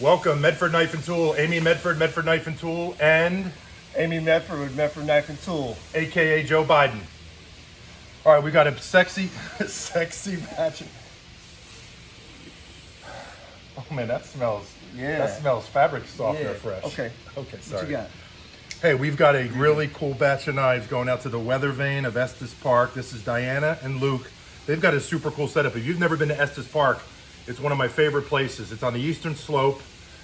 Welcome, Medford Knife and Tool. Amy Medford, Medford Knife and Tool, and Amy Medford with Medford Knife and Tool, AKA Joe Biden. All right, we got a sexy batch. Oh man, that smells. Yeah. That smells fabric softener Yeah. fresh. Okay. Sorry. What you got? Hey, we've got a really cool batch of knives going out to the Weathervane of Estes Park. This is Diana and Luke. They've got a super cool setup. If you've never been to Estes Park, it's one of my favorite places. It's on the eastern slope.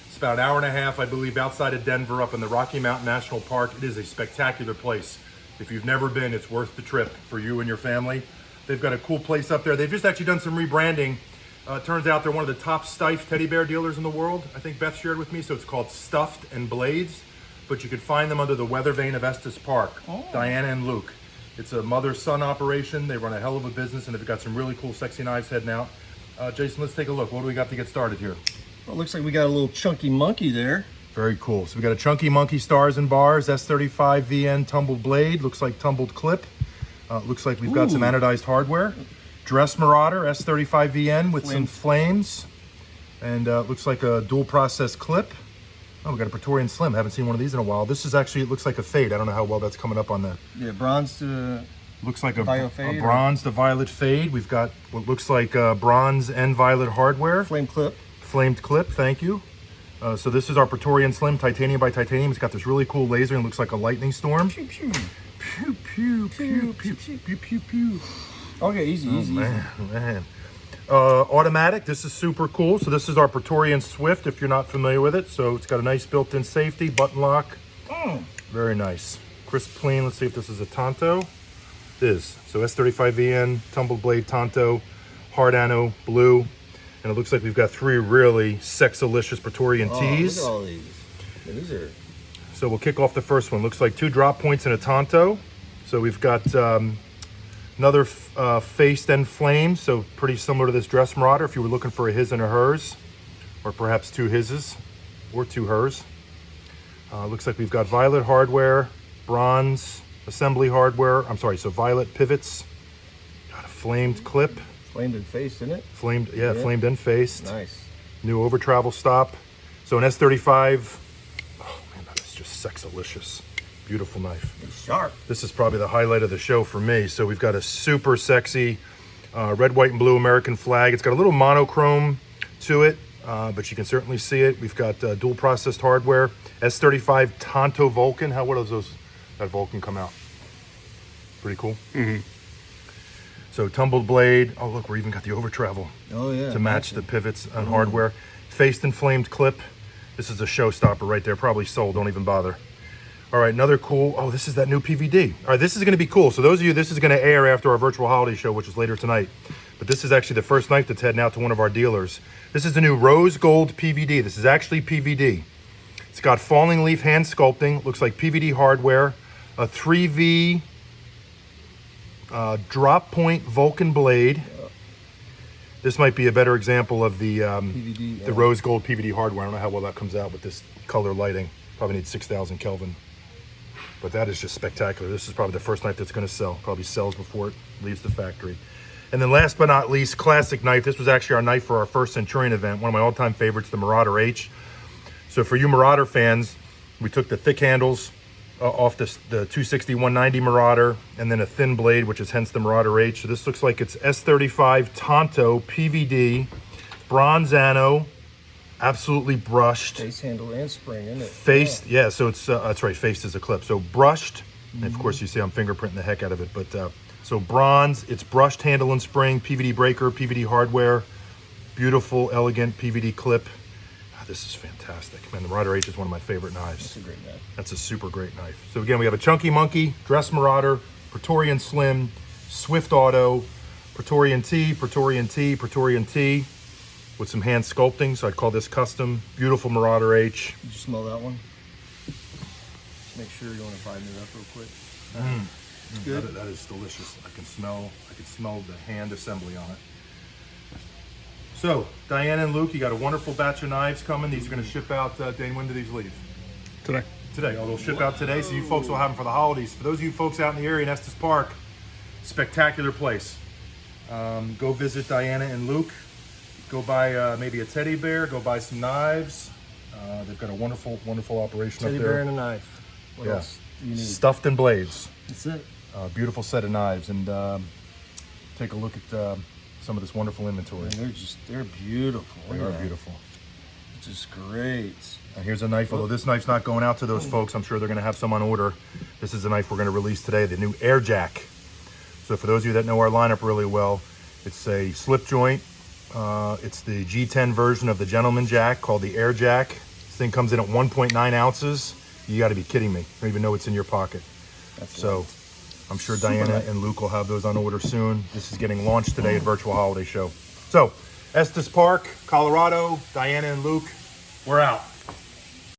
It's about an hour and a half, I believe, outside of Denver up in the Rocky Mountain National Park. It is a spectacular place. If you've never been, it's worth the trip for you and your family. They've got a cool place up there. They've just actually done some rebranding. It turns out they're one of the top Stife teddy bear dealers in the world. I think Beth shared with me, so it's called Stuffed and Blades. But you could find them under the Weathervane of Estes Park. Oh. Diana and Luke. It's a mother-son operation. They run a hell of a business, and they've got some really cool, sexy knives heading out. Jason, let's take a look. What do we got to get started here? Well, it looks like we got a little chunky monkey there. Very cool. So we got a chunky monkey stars and bars, S35 VN tumbled blade. Looks like tumbled clip. Looks like we've got some anodized hardware. Dress Marauder, S35 VN with some flames. And looks like a dual process clip. Oh, we got a Praetorian Slim. Haven't seen one of these in a while. This is actually, it looks like a fade. I don't know how well that's coming up on the... Yeah, bronze to... Looks like a fade, bronze to violet fade. We've got what looks like bronze and violet hardware. Flame clip. Flamed clip, thank you. So this is our Praetorian Slim, titanium by titanium. It's got this really cool laser and looks like a lightning storm. Pew, pew. Pew, pew, pew, pew, pew, pew, pew, pew. Okay, easy. Man. Automatic, this is super cool. So this is our Praetorian Swift, if you're not familiar with it. So it's got a nice built-in safety, button lock. Very nice. Crisp clean, let's see if this is a Tonto. It is. So S35VN, tumbled blade Tonto, hard ano, blue. And it looks like we've got three really sexalicious Praetorian tees. Look at all these. Yeah, these are... So we'll kick off the first one. Looks like two drop points and a Tonto. So we've got another faced and flamed. So pretty similar to this Dress Marauder if you were looking for a his and a hers. Or perhaps two hises or two hers. Looks like we've got violet hardware, bronze assembly hardware. I'm sorry, so violet pivots. Got a flamed clip. Flamed and faced, isn't it? Flamed, yeah, flamed and faced. Nice. New over travel stop. So an S35. Oh man, that is just sexalicious. Beautiful knife. It's sharp. This is probably the highlight of the show for me. So we've got a super sexy red, white, and blue American flag. It's got a little monochrome to it, but you can certainly see it. We've got dual processed hardware. S35 Tonto Vulcan. What does that Vulcan come out? Pretty cool. So tumbled blade. Oh look, we even got the over travel. Oh yeah. To match the pivots on hardware. Faced and flamed clip. This is a showstopper right there. Probably sold. Don't even bother. All right, another cool. Oh, this is that new PVD. All right, this is going to be cool. So those of you, this is going to air after our virtual holiday show, which is later tonight. But this is actually the first knife that's heading out to one of our dealers. This is the new rose gold PVD. This is actually PVD. It's got falling leaf hand sculpting. Looks like PVD hardware. A 3V drop point Vulcan blade. This might be a better example of the PVD, the rose gold PVD hardware. I don't know how well that comes out with this color lighting. Probably needs 6,000 Kelvin. But that is just spectacular. This is probably the first knife that's going to sell. Probably sells before it leaves the factory. And then last but not least, classic knife. This was actually our knife for our first Centurion event. One of my all-time favorites, the Marauder H. So for you Marauder fans, we took the thick handles off the 260-190 Marauder, and then a thin blade, which is hence the Marauder H. So this looks like it's S35 Tonto PVD, bronze ano, absolutely brushed. Face handle and spring, isn't it? Faced, yeah, so it's, that's right, faced is a clip. So brushed, and of course you see I'm fingerprinting the heck out of it, but so bronze, it's brushed handle and spring, PVD breaker, PVD hardware, beautiful, elegant PVD clip. This is fantastic. Man, the Marauder H is one of my favorite knives. That's a great knife. That's a super great knife. So again, we have a Chunky Monkey, Dress Marauder, Praetorian Slim, Swift Auto, Praetorian T, Praetorian T, Praetorian T, with some hand sculpting. So I'd call this custom. Beautiful Marauder H. Did you smell that one? Just make sure you want to bite it up real quick. It's good. That is delicious. I can smell the hand assembly on it. So, Diana and Luke, you got a wonderful batch of knives coming. These are going to ship out, Dane, when do these leave? Today. Today. Oh, they'll ship out today, so you folks will have them for the holidays. For those of you folks out in the area in Estes Park, spectacular place. Go visit Diana and Luke. Go buy maybe a teddy bear. Go buy some knives. They've got a wonderful, wonderful operation Teddy up there. bear and a knife. What Yeah. else do you need? Stuffed and blades. That's it. Beautiful set of knives. And take a look at some of this wonderful inventory. And they're beautiful. They are beautiful. Just great. And here's a knife, although this knife's not going out to those folks. I'm sure they're going to have some on order. This is a knife we're going to release today, the new Air Jack. So for those of you that know our lineup really well, it's a slip joint. It's the G10 version of the Gentleman Jack called the Air Jack. This thing comes in at 1.9 ounces. You got to be kidding me. I don't even know it's in your pocket. So I'm sure Diana and Luke will have those on order soon. This is getting launched today at Virtual Holiday Show. So Estes Park, Colorado, Diana and Luke, we're out.